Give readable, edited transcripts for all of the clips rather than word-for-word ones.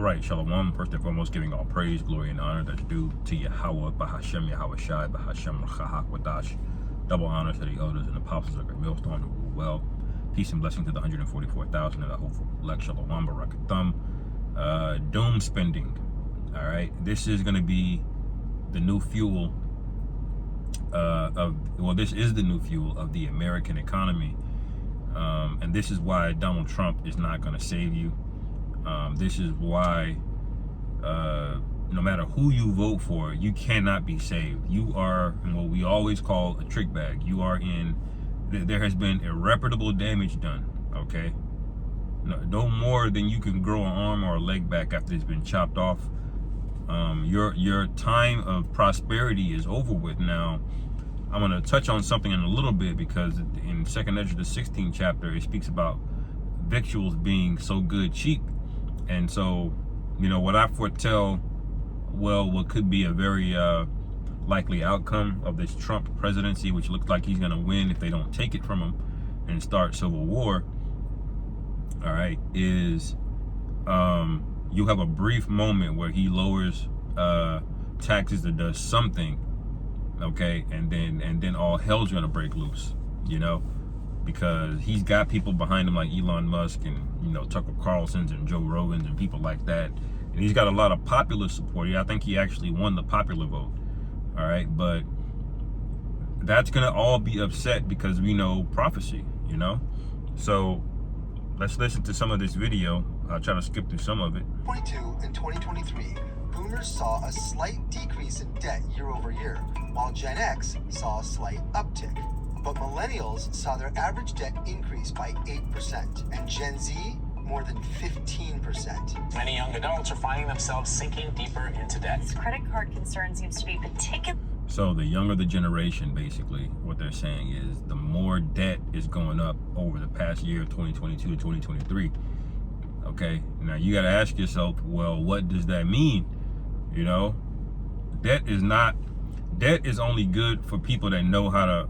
All right, Shalom. First and foremost, giving all praise, glory, and honor that's due to Yahweh, Bahashem, Yahweh Shai, Bahashem, Chahak, Wadash. Double honor to the elders and apostles of the millstone who rule well. Peace and blessing to the 144,000 of the hopeful elect. Shalom, Barakathum. Doom spending. All right, this is going to be the new fuel this is the new fuel of the American economy. And this is why Donald Trump is not going to save you. This is why no matter who you vote for, you cannot be saved. You are in what we always call a trick bag. You are in, there has been irreparable damage done, okay? No more than you can grow an arm or a leg back after it's been chopped off. Your time of prosperity is over with now. I'm going to touch on something in a little bit, because in 2nd Ezra, the 16th chapter, it speaks about victuals being so good cheap. And so, you know, what I foretell, well, what could be a very likely outcome of this Trump presidency, which looks like he's going to win if they don't take it from him and start civil war, all right, is you have a brief moment where he lowers taxes or does something, okay, and then all hell's going to break loose, you know, because he's got people behind him like Elon Musk and, you know, Tucker Carlson's and Joe Rogan's and people like that. And he's got a lot of popular support. Yeah, I think he actually won the popular vote. All right, but that's going to all be upset because we know prophecy, you know? So let's listen to some of this video. I'll try to skip through some of it. 2022 and 2023, boomers saw a slight decrease in debt year over year, while Gen X saw a slight uptick. But millennials saw their average debt increase by 8%, and Gen Z more than 15%. Many young adults are finding themselves sinking deeper into debt. This credit card concern seems to be particular. So the younger the generation, basically, what they're saying is the more debt is going up over the past year, 2022 to 2023. Okay, now you got to ask yourself, well, what does that mean? You know, debt is only good for people that know how to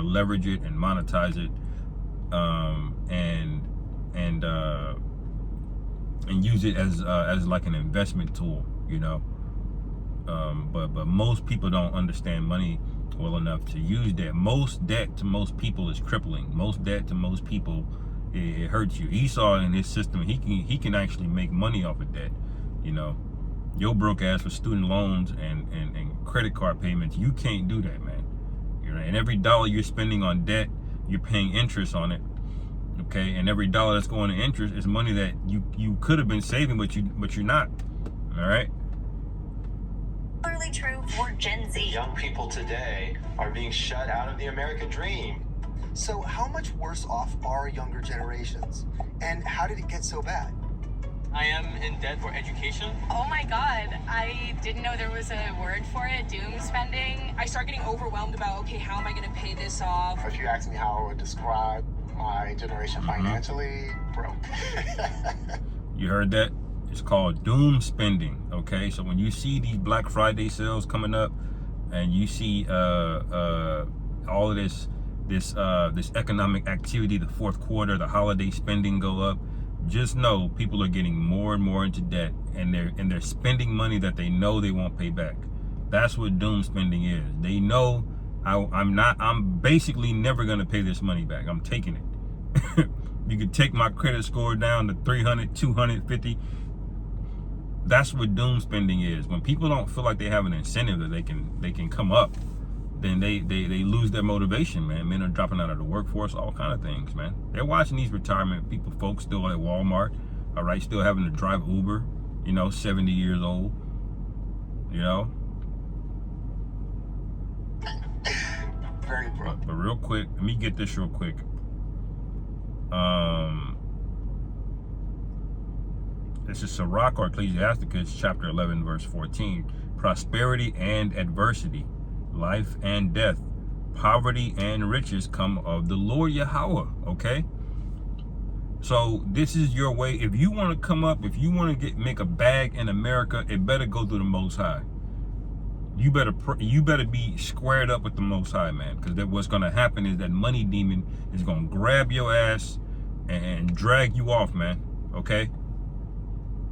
leverage it and monetize it, and use it as like an investment tool, you know. But most people don't understand money well enough to use debt. Most debt to most people is crippling. Most debt to most people, it hurts you. Esau in his system, he can actually make money off of debt, you know. Your broke ass for student loans and credit card payments, you can't do that, man. You know, and every dollar you're spending on debt, you're paying interest on it. Okay, and every dollar that's going to interest is money that you could have been saving, but you're not. All right. Clearly true for Gen Z. Young people today are being shut out of the American dream. So how much worse off are younger generations? And how did it get so bad? I am in debt for education. Oh my God, I didn't know there was a word for it, doom spending. I start getting overwhelmed about, okay, how am I gonna pay this off? If you ask me how I would describe my generation financially, broke. You heard that? It's called doom spending, okay? So when you see these Black Friday sales coming up and you see all of this economic activity, the fourth quarter, the holiday spending go up, just know people are getting more and more into debt, and they're spending money that they know they won't pay back. That's what doom spending is. They know I'm basically never gonna pay this money back. I'm taking it. You could take my credit score down to 300, 250. That's what doom spending is. When people don't feel like they have an incentive that they can come up, then they lose their motivation, man. Men are dropping out of the workforce, all kind of things, man. They're watching these retirement folks still at Walmart, all right, still having to drive Uber, you know, 70 years old, you know. Very broke. But real quick, let me get this real quick. This is Sirach or Ecclesiasticus chapter 11 verse 14. Prosperity and adversity, life and death, poverty and riches come of the Lord Yahweh. Okay, so this is your way. If you want to come up, if you want to make a bag in America, it better go through the Most High. You better be squared up with the Most High, man, because what's going to happen is that money demon is going to grab your ass and drag you off, man. Okay,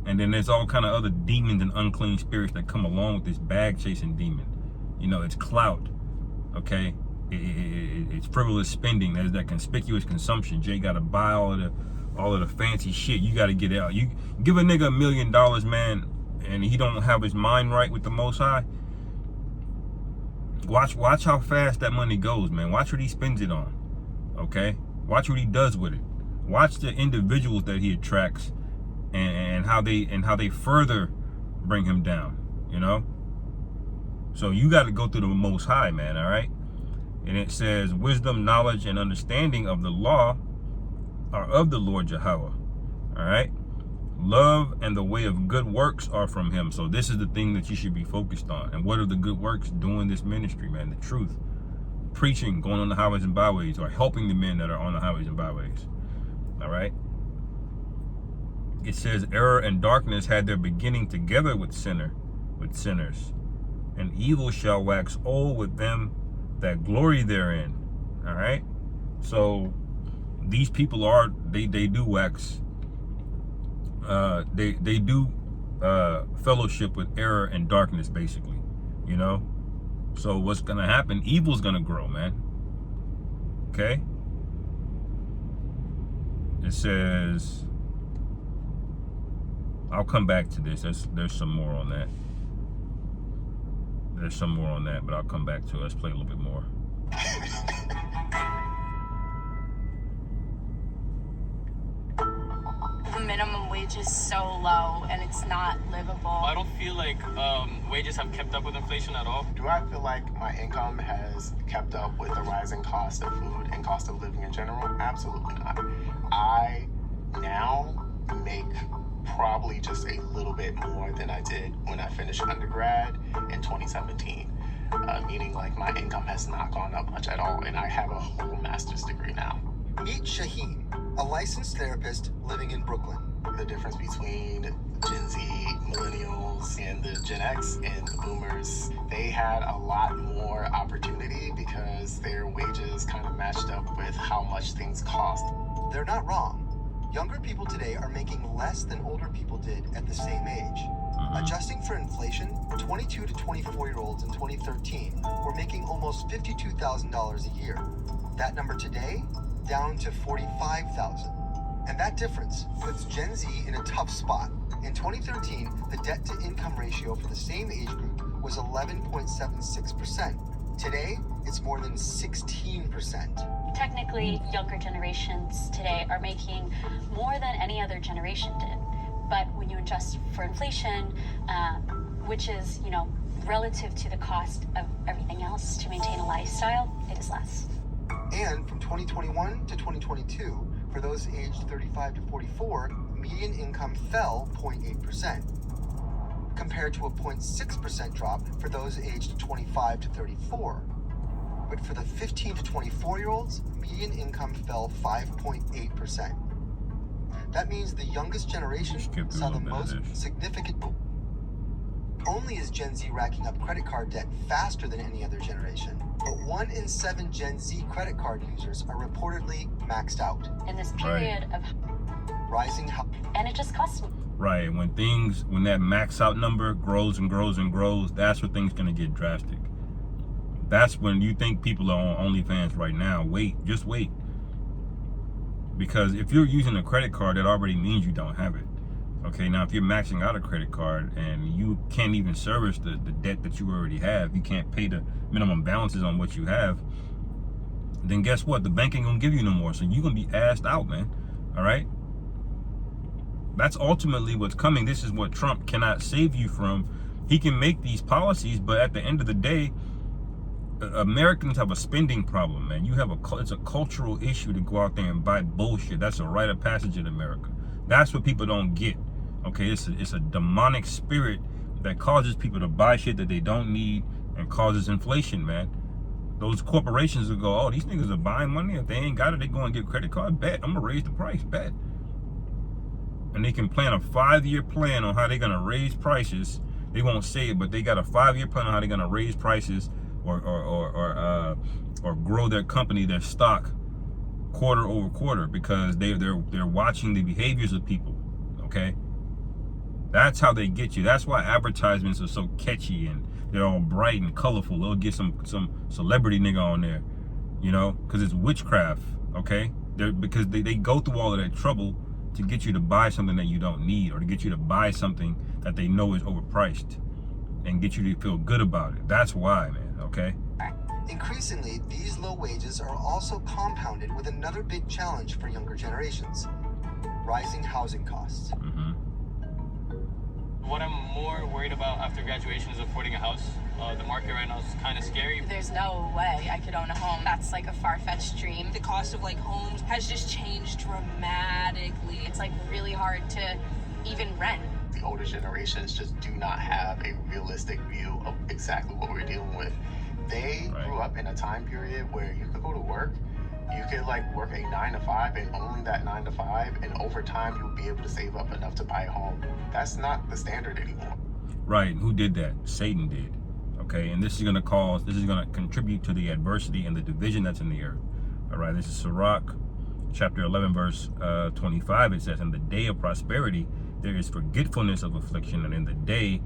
And then there's all kind of other demons and unclean spirits that come along with this bag chasing demon. You know, it's clout, okay? It's frivolous spending. There's that conspicuous consumption. Jay got to buy all of the fancy shit. You got to get out. You give a nigga $1 million, man, and he don't have his mind right with the Most High. Watch how fast that money goes, man. Watch what he spends it on, okay? Watch what he does with it. Watch the individuals that he attracts and how they further bring him down, you know? So you got to go through the Most High, man, all right? And it says, wisdom, knowledge, and understanding of the law are of the Lord Yahweh, all right? Love and the way of good works are from him. So this is the thing that you should be focused on. And what are the good works? Doing this ministry, man, the truth. Preaching, going on the highways and byways, or helping the men that are on the highways and byways, all right? It says, error and darkness had their beginning together with sinners, and evil shall wax old with them that glory therein, all right? So these people they do wax, they do fellowship with error and darkness, basically, you know? So what's gonna happen? Evil's gonna grow, man, okay? It says, I'll come back to this. There's some more on that. There's some more on that, but I'll come back to it. Let's play a little bit more. The minimum wage is so low and it's not livable. I don't feel like wages have kept up with inflation at all. Do I feel like my income has kept up with the rising cost of food and cost of living in general? Absolutely not. I now make probably just a little bit more than I did when I finished undergrad in 2017. Meaning like my income has not gone up much at all, and I have a whole master's degree now. Meet Shaheen, a licensed therapist living in Brooklyn. The difference between Gen Z, millennials, and the Gen X and the boomers, they had a lot more opportunity because their wages kind of matched up with how much things cost. They're not wrong. Younger people today are making less than older people did at the same age. Adjusting for inflation, 22 to 24-year-olds in 2013 were making almost $52,000 a year. That number today, down to $45,000. And that difference puts Gen Z in a tough spot. In 2013, the debt-to-income ratio for the same age group was 11.76%. Today, it's more than 16%. Technically, younger generations today are making more than any other generation did. But when you adjust for inflation, which is, you know, relative to the cost of everything else to maintain a lifestyle, it is less. And from 2021 to 2022, for those aged 35 to 44, median income fell 0.8%, compared to a 0.6% drop for those aged 25 to 34. But for the 15 to 24-year-olds, median income fell 5.8%. That means the youngest generation saw the most significant. Only is Gen Z racking up credit card debt faster than any other generation, but 1 in 7 Gen Z credit card users are reportedly maxed out. In this period of rising, and it just costs me. Right, when that max out number grows and grows and grows, that's when things gonna get drastic. That's when you think people are on OnlyFans right now. Just wait. Because if you're using a credit card, that already means you don't have it. Okay, now if you're maxing out a credit card and you can't even service the debt that you already have, you can't pay the minimum balances on what you have, then guess what? The bank ain't gonna give you no more. So you're gonna be assed out, man. All right? That's ultimately what's coming. This is what Trump cannot save you from. He can make these policies, but at the end of the day, Americans have a spending problem, man. It's a cultural issue to go out there and buy bullshit. That's a rite of passage in America. That's what people don't get. Okay, it's a demonic spirit that causes people to buy shit that they don't need and causes inflation, man. Those corporations will go, oh, these niggas are buying money. If they ain't got it, they go and get a credit card. Bet, I'm gonna raise the price. Bet. And they can plan a 5-year plan on how they're gonna raise prices. They won't say it, but they got a 5-year plan on how they're gonna raise prices or grow their company, their stock, quarter over quarter, because they're watching the behaviors of people. Okay, That's how they get you. That's why advertisements are so catchy and they're all bright and colorful. They'll get some celebrity nigga on there, you know, because it's witchcraft, okay? Because they go through all of that trouble to get you to buy something that you don't need, or to get you to buy something that they know is overpriced and get you to feel good about it. That's why, man, okay? Increasingly, these low wages are also compounded with another big challenge for younger generations: rising housing costs. What I'm more worried about after graduation is affording a house. The market right now is kind of scary. There's no way I could own a home. That's like a far-fetched dream. The cost of like homes has just changed dramatically. It's like really hard to even rent. The older generations just do not have a realistic view of exactly what we're dealing with. They grew up in a time period where you could go to work, you could like work a 9 to 5 and only that 9 to 5, and over time you'll be able to save up enough to buy a home. That's not the standard anymore. Right, who did that? Satan did. Okay, and this is gonna contribute to the adversity and the division that's in the earth. All right, this is Sirach chapter 11, verse 25. It says, in the day of prosperity, there is forgetfulness of affliction, and in the day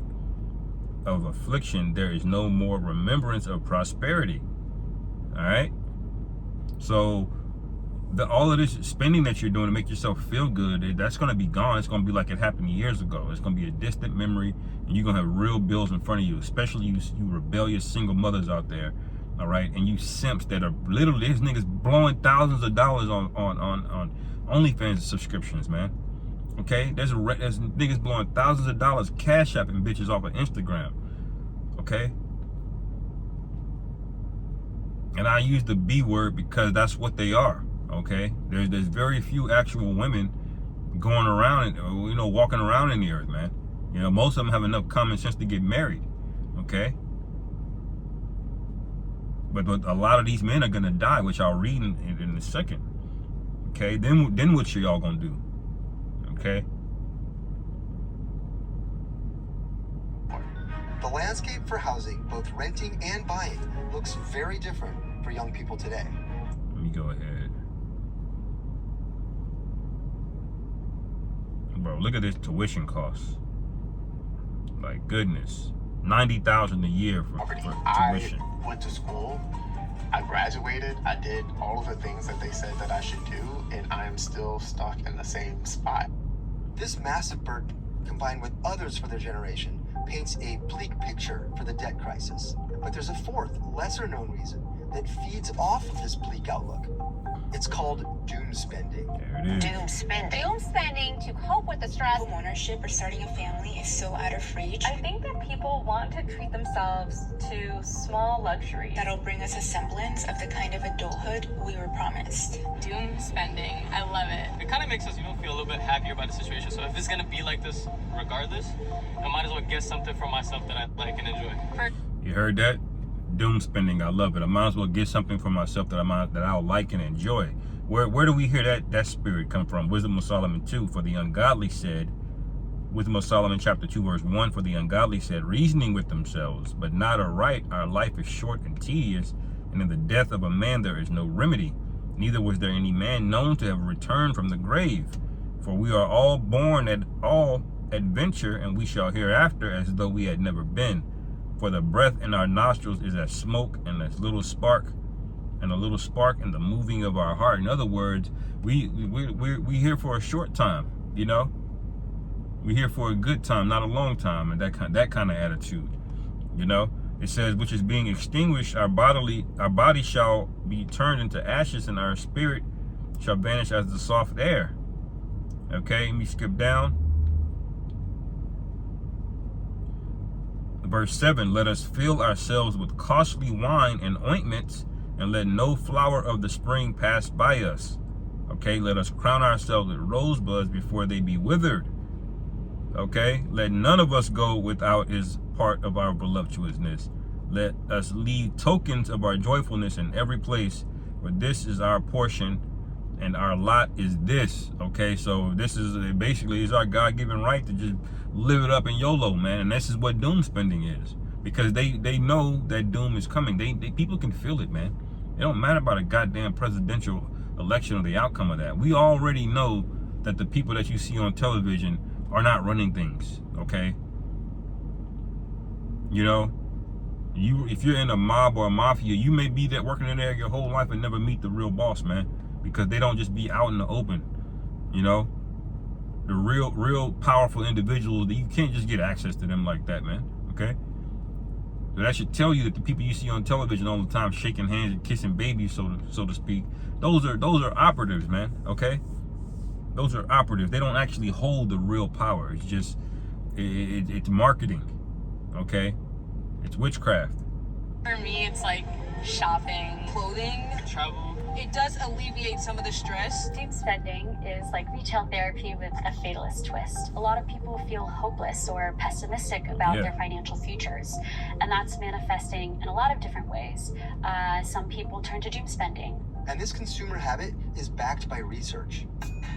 of affliction, there is no more remembrance of prosperity. All right. So all of this spending that you're doing to make yourself feel good, that's going to be gone. It's going to be like it happened years ago. It's going to be a distant memory, and you're going to have real bills in front of you, especially you rebellious single mothers out there. All right. And you simps that are literally, these niggas blowing thousands of dollars on OnlyFans subscriptions, man. Okay, there's niggas blowing thousands of dollars cash apping bitches off of Instagram. Okay, and I use the B word because that's what they are. Okay, there's very few actual women going around and, you know, walking around in the earth, man. You know, most of them have enough common sense to get married. Okay, but a lot of these men are gonna die, which I'll read in a second. Okay, then what y'all gonna do? Okay. The landscape for housing, both renting and buying, looks very different for young people today. Let me go ahead. Bro, look at this tuition costs. Like, goodness. $90,000 a year for tuition. I went to school, I graduated, I did all of the things that they said that I should do, and I am still stuck in the same spot. This massive burden, combined with others for their generation, paints a bleak picture for the debt crisis. But there's a fourth, lesser known reason that feeds off of this bleak outlook. It's called doom spending. There it is. Doom spending. Doom spending to cope with the stress. Home ownership or starting a family is so out of reach. I think that people want to treat themselves to small luxuries that'll bring us a semblance of the kind of adulthood we were promised. Doom spending. I love it. It kind of makes us, feel a little bit happier about the situation. So if it's gonna be like this, regardless, I might as well get something for myself that I like and enjoy. You heard that? Doom spending. I love it. I might as well get something for myself that I'll like and enjoy. Where do we hear that spirit come from? Wisdom of Solomon 2. For the ungodly said, Wisdom of Solomon chapter 2 verse 1. For the ungodly said, reasoning with themselves, but not aright. Our life is short and tedious, and in the death of a man there is no remedy. Neither was there any man known to have returned from the grave. For we are all born at all adventure, and we shall hereafter as though we had never been. For the breath in our nostrils is as smoke, and as little spark, and a little spark in the moving of our heart. In other words, we here for a short time, you know. We're here for a good time, not a long time, and that kind of attitude, you know. It says, which is being extinguished, our body shall be turned into ashes, and our spirit shall vanish as the soft air. Okay, let me skip down. Verse 7, let us fill ourselves with costly wine and ointments, and let no flower of the spring pass by us. Okay, let us crown ourselves with rosebuds before they be withered. Okay, let none of us go without his part of our voluptuousness. Let us leave tokens of our joyfulness in every place, for this is our portion, and our lot is this. Okay, so this is basically is our God-given right to just live it up in YOLO, man. And this is what doom spending is, because they know that doom is coming. People can feel it, man. It don't matter about a goddamn presidential election or the outcome of that. We already know that the people that you see on television are not running things, okay? You know, if you're in a mob or a mafia, you may be there working in there your whole life and never meet the real boss, man, because they don't just be out in the open, you know? The real powerful individuals, you can't just get access to them like that, man, okay? So that should tell you that the people you see on television all the time shaking hands and kissing babies, so to speak, those are operatives, man, okay? Those are operatives. They don't actually hold the real power. It's just, it's marketing, okay? It's witchcraft. For me, it's like shopping, clothing, Travel. It does alleviate some of the stress. Doom spending is like retail therapy with a fatalist twist. A lot of people feel hopeless or pessimistic about their financial futures, and that's manifesting in a lot of different ways. Some people turn to doom spending. And this consumer habit is backed by research.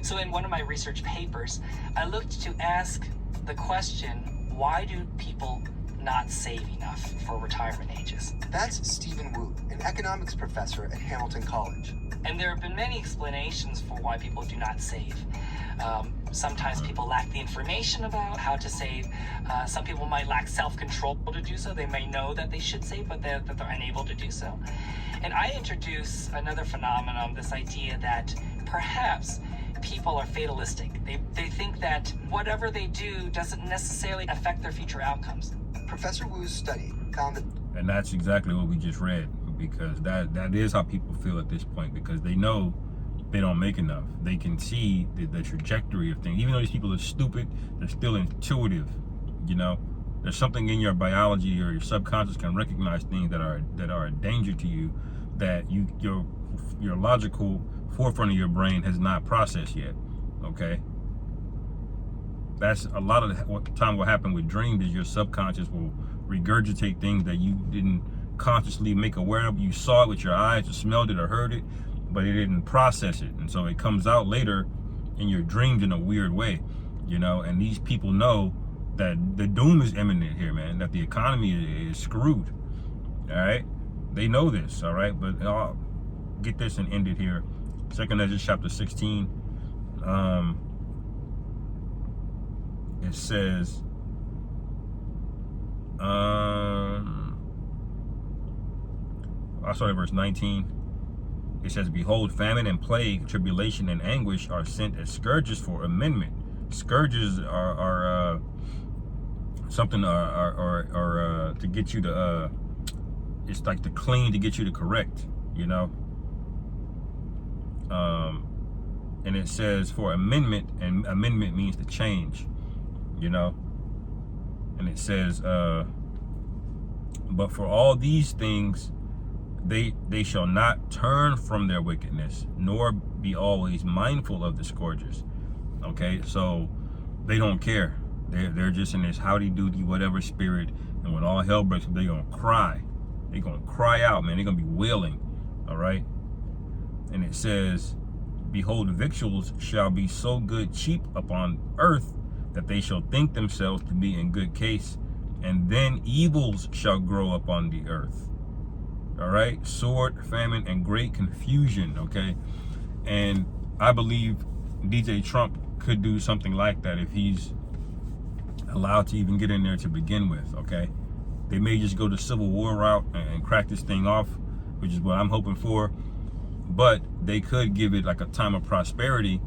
So in one of my research papers, I looked to ask the question, why do people not save enough for retirement ages? That's Stephen Wu, an economics professor at Hamilton College. And there have been many explanations for why people do not save. Sometimes people lack the information about how to save. Some people might lack self-control to do so. They may know that they should save, but they're unable to do so. And I introduce another phenomenon, this idea that perhaps people are fatalistic. They think that whatever they do doesn't necessarily affect their future outcomes. Professor Wu's study found that... And that's exactly what we just read, because that is how people feel at this point, because they know they don't make enough. They can see the trajectory of things. Even though these people are stupid, they're still intuitive, you know? There's something in your biology or your subconscious can recognize things that are a danger to you that your logical forefront of your brain has not processed yet, okay? That's a lot of the time what happened with dreams is your subconscious will regurgitate things that you didn't consciously make aware of. You saw it with your eyes, or smelled it or heard it, but it didn't process it. And so it comes out later in your dreams in a weird way, you know? And these people know that the doom is imminent here, man, that the economy is screwed, all right? They know this, all right? But I'll get this and end it here. 2 Ezra chapter 16. It says, I started verse 19. It says, behold, famine and plague, tribulation and anguish are sent as scourges for amendment. Scourges are something to get you to, it's like to clean, to get you to correct, you know? And it says for amendment, and amendment means to change, you know? And it says, but for all these things, they shall not turn from their wickedness, nor be always mindful of the scourges. Okay, so they don't care. They're just in this howdy-doody whatever spirit, and when all hell breaks, they're gonna cry. They're gonna cry out, man. They're gonna be wailing. All right. And it says, behold, victuals shall be so good cheap upon earth, that they shall think themselves to be in good case, and then evils shall grow upon the earth. All right, sword, famine, and great confusion. Okay, and I believe DJ Trump could do something like that if he's allowed to even get in there to begin with. Okay, they may just go the civil war route and crack this thing off, which is what I'm hoping for, but they could give it like a time of prosperity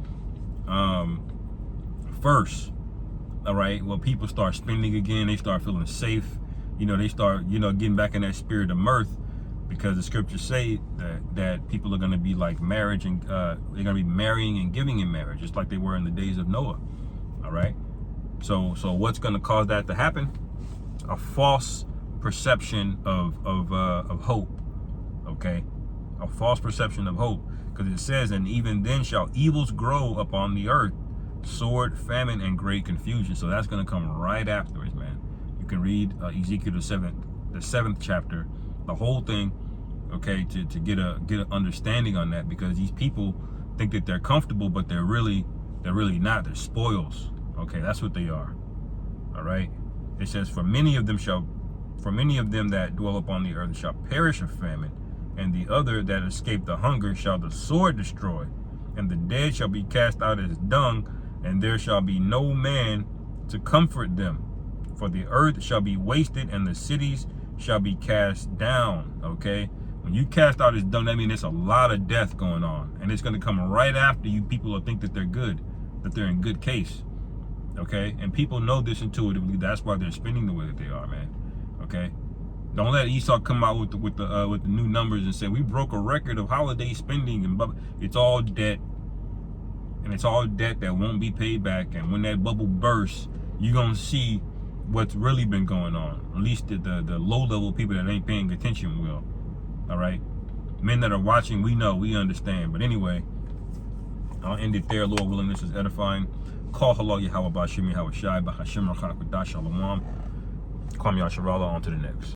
first. All right, well, people start spending again, they start feeling safe, you know, they start, you know, getting back in that spirit of mirth, because the scriptures say that people are going to be like marriage, and they're going to be marrying and giving in marriage, just like they were in the days of Noah. All right, so what's going to cause that to happen? A false perception of hope. Okay, a false perception of hope, because it says, and even then shall evils grow upon the earth, sword, famine, and great confusion. So that's going to come right afterwards, man. You can read Ezekiel the seventh chapter, the whole thing, okay, to get an understanding on that, because these people think that they're comfortable, but they're really not. They're spoils. Okay, that's what they are. All right. It says, for many of them that dwell upon the earth shall perish of famine, and the other that escape the hunger shall the sword destroy, and the dead shall be cast out as dung, and there shall be no man to comfort them. For the earth shall be wasted and the cities shall be cast down. Okay, when you cast out is done, that means there's a lot of death going on, and it's going to come right after you people will think that they're good, that they're in good case. Okay, and people know this intuitively. That's why they're spending the way that they are, man. Okay, don't let Esau come out with the new numbers and say we broke a record of holiday spending and blah, blah. It's all debt, and it's all debt that won't be paid back. And when that bubble bursts, you're gonna see what's really been going on. At least the low level people that ain't paying attention will. All right, men that are watching, we know, we understand. But anyway, I'll end it there. Lord willing, this is edifying. Call halal Yahweh Bashim Yahweh Shai Bahashim Rachak Shalom. Kwame Yasharala, on to the next.